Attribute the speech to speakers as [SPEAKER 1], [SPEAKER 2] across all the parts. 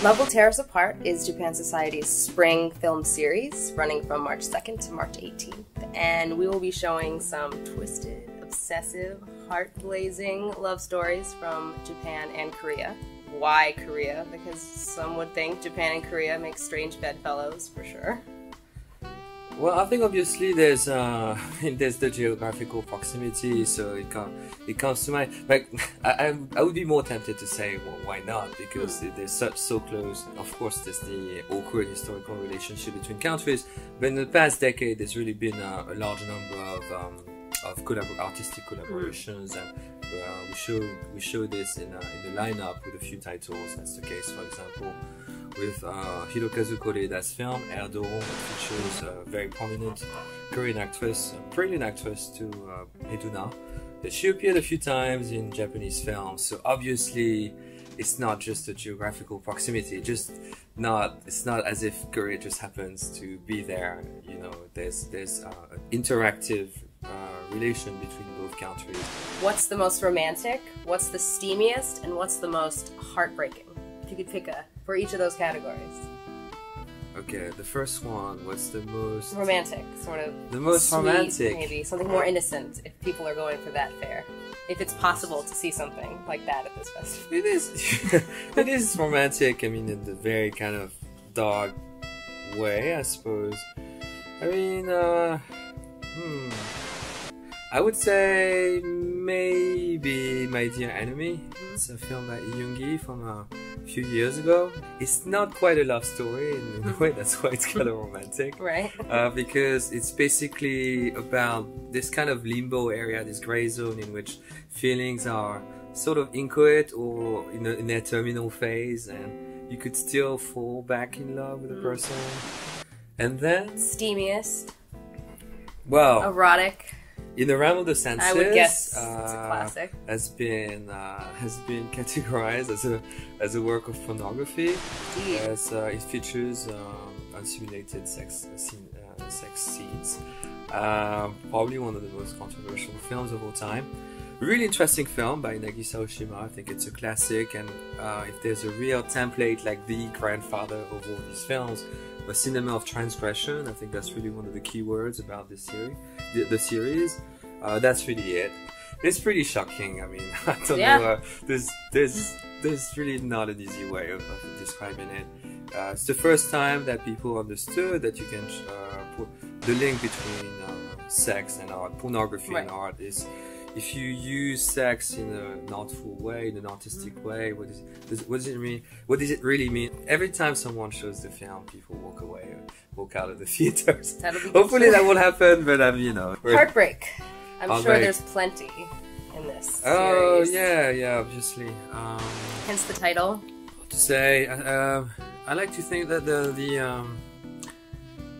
[SPEAKER 1] Love Will Tear Us Apart is Japan Society's spring film series running from March 2nd to March 18th. And we will be showing some twisted, obsessive, heart-blazing love stories from Japan and Korea. Why Korea? Because some would think Japan and Korea make strange bedfellows, for sure.
[SPEAKER 2] Well, I think obviously there's the geographical proximity, so it comes to mind. Like I would be more tempted to say, well, why not? Because they're so close. Of course, there's the awkward historical relationship between countries, but in the past decade, there's really been a large number of artistic collaborations, and we show this in the lineup with a few titles. That's the case, for example, with Hirokazu Kore'eda's film Bae Doo-Na, that features a very prominent Korean actress, a brilliant actress to Bae Doo-Na. She appeared a few times in Japanese films, so obviously it's not just a geographical proximity. It's not as if Korea just happens to be there. You know, there's an interactive relation between both countries.
[SPEAKER 1] What's the most romantic? What's the steamiest? And what's the most heartbreaking? If you could pick for each of those categories.
[SPEAKER 2] Okay, the first one, what's the most...
[SPEAKER 1] romantic, sort of.
[SPEAKER 2] The most
[SPEAKER 1] sweet,
[SPEAKER 2] romantic.
[SPEAKER 1] Maybe, something more innocent, if people are going for that fare. If it's possible to see something like that at this festival.
[SPEAKER 2] It is, it is romantic, I mean, in the very kind of dark way, I suppose. I mean, I would say maybe My Dear Enemy. It's a film by Yoongi from a few years ago. It's not quite a love story in a way, that's why it's kind of romantic.
[SPEAKER 1] Right.
[SPEAKER 2] Because it's basically about this kind of limbo area, this gray zone in which feelings are sort of inchoate or in their terminal phase, and you could still fall back in love with a person. And then...
[SPEAKER 1] steamiest.
[SPEAKER 2] Well...
[SPEAKER 1] erotic.
[SPEAKER 2] In the realm of the senses,
[SPEAKER 1] I would guess it's a classic.
[SPEAKER 2] Has been categorized as a work of pornography, as it features unsimulated sex scenes. Probably one of the most controversial films of all time. Really interesting film by Nagisa Oshima. I think it's a classic, and if there's a real template like the grandfather of all these films, a cinema of transgression, I think that's really one of the key words about this series. The series, that's really it. It's pretty shocking. I mean, I don't know. There's really not an easy way of describing it. It's the first time that people understood that you can put the link between sex and art, pornography and art is. If you use sex in an artful way, in an artistic way, what does it mean? What does it really mean? Every time someone shows the film, people walk out of the theaters. Hopefully that won't happen, but you know.
[SPEAKER 1] Heartbreak. I'm sure there's plenty in this series.
[SPEAKER 2] Oh yeah, obviously.
[SPEAKER 1] Hence the title.
[SPEAKER 2] What to say? I like to think that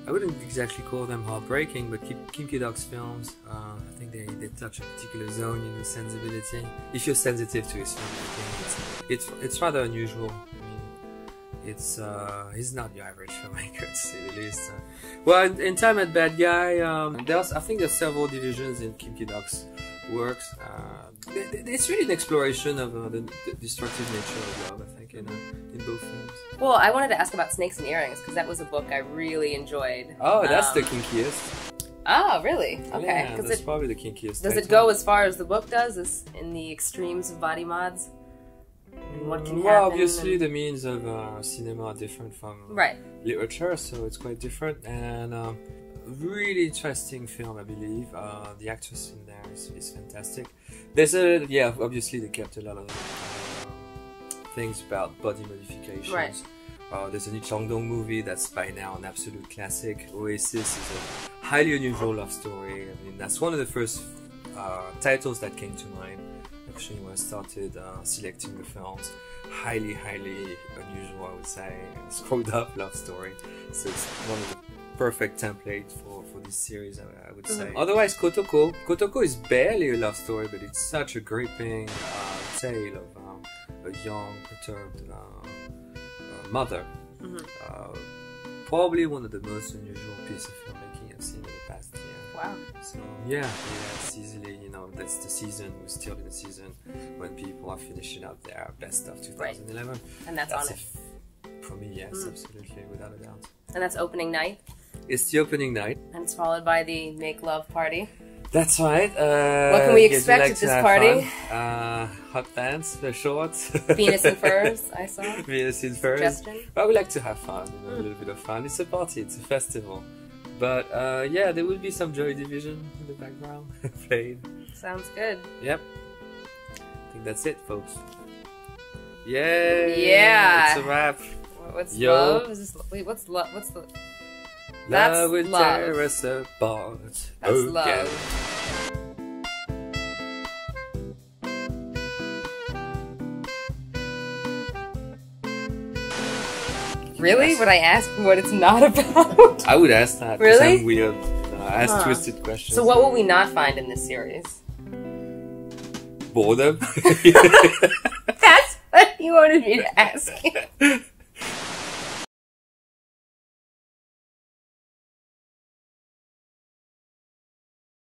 [SPEAKER 2] I wouldn't exactly call them heartbreaking, but Kim Ki-duk's films, I think they touch a particular zone in the sensibility. If you're sensitive to his filmmaking, it's rather unusual. I mean, he's not your average filmmaker, to say the least. Well, in Time at Bad Guy, I think there's several divisions in Kim Ki-duk's works. It's really an exploration of the destructive nature of love, I think, in both films.
[SPEAKER 1] Well, I wanted to ask about Snakes and Earrings, because that was a book I really enjoyed.
[SPEAKER 2] Oh, that's the kinkiest.
[SPEAKER 1] Oh, really? Okay.
[SPEAKER 2] Yeah, that's probably the kinkiest.
[SPEAKER 1] Does it go as far as the book does, in the extremes of body mods? And what can happen?
[SPEAKER 2] Well, obviously the means of cinema are different from literature, so it's quite different. And really interesting film, I believe. The actress in there is fantastic. There's obviously they kept a lot of things about body modifications.
[SPEAKER 1] Right.
[SPEAKER 2] There's a new Chang-dong movie that's by now an absolute classic. Oasis is a highly unusual love story. I mean, that's one of the first titles that came to mind actually when I started selecting the films. Highly unusual, I would say. Screwed up love story. So it's one of the perfect template for this series, I would say. Otherwise, KOTOKO. KOTOKO is barely a love story, but it's such a gripping tale of a young, perturbed mother. Probably one of the most unusual pieces of filmmaking I've seen in the past year.
[SPEAKER 1] Wow.
[SPEAKER 2] So yeah, it's easily, that's the season, we're still in the season when people are finishing up their best of 2011.
[SPEAKER 1] And that's on it.
[SPEAKER 2] For me, yes, absolutely, without a doubt.
[SPEAKER 1] And that's opening night?
[SPEAKER 2] It's the opening night.
[SPEAKER 1] And it's followed by the make love party.
[SPEAKER 2] That's right.
[SPEAKER 1] What can we expect at this party?
[SPEAKER 2] Hot pants, shorts.
[SPEAKER 1] Venus in furs, I saw.
[SPEAKER 2] Venus in furs.
[SPEAKER 1] Suggestion.
[SPEAKER 2] But we like to have fun, you know, a little bit of fun. It's a party, it's a festival. But yeah, there will be some Joy Division in the background played.
[SPEAKER 1] Sounds good.
[SPEAKER 2] Yep. I think that's it, folks. Yay!
[SPEAKER 1] Yeah.
[SPEAKER 2] It's a wrap.
[SPEAKER 1] What's
[SPEAKER 2] Yo.
[SPEAKER 1] love? Is this, wait, what's love? What's the... That's
[SPEAKER 2] Love will
[SPEAKER 1] love.
[SPEAKER 2] tear us apart.
[SPEAKER 1] That's
[SPEAKER 2] again.
[SPEAKER 1] love. Really?
[SPEAKER 2] Yes.
[SPEAKER 1] Would I ask what it's not about?
[SPEAKER 2] I would ask that. 'Cause
[SPEAKER 1] Really?
[SPEAKER 2] I'm weird. I ask twisted questions.
[SPEAKER 1] So what will we not find in this series?
[SPEAKER 2] Boredom?
[SPEAKER 1] That's what you wanted me to ask.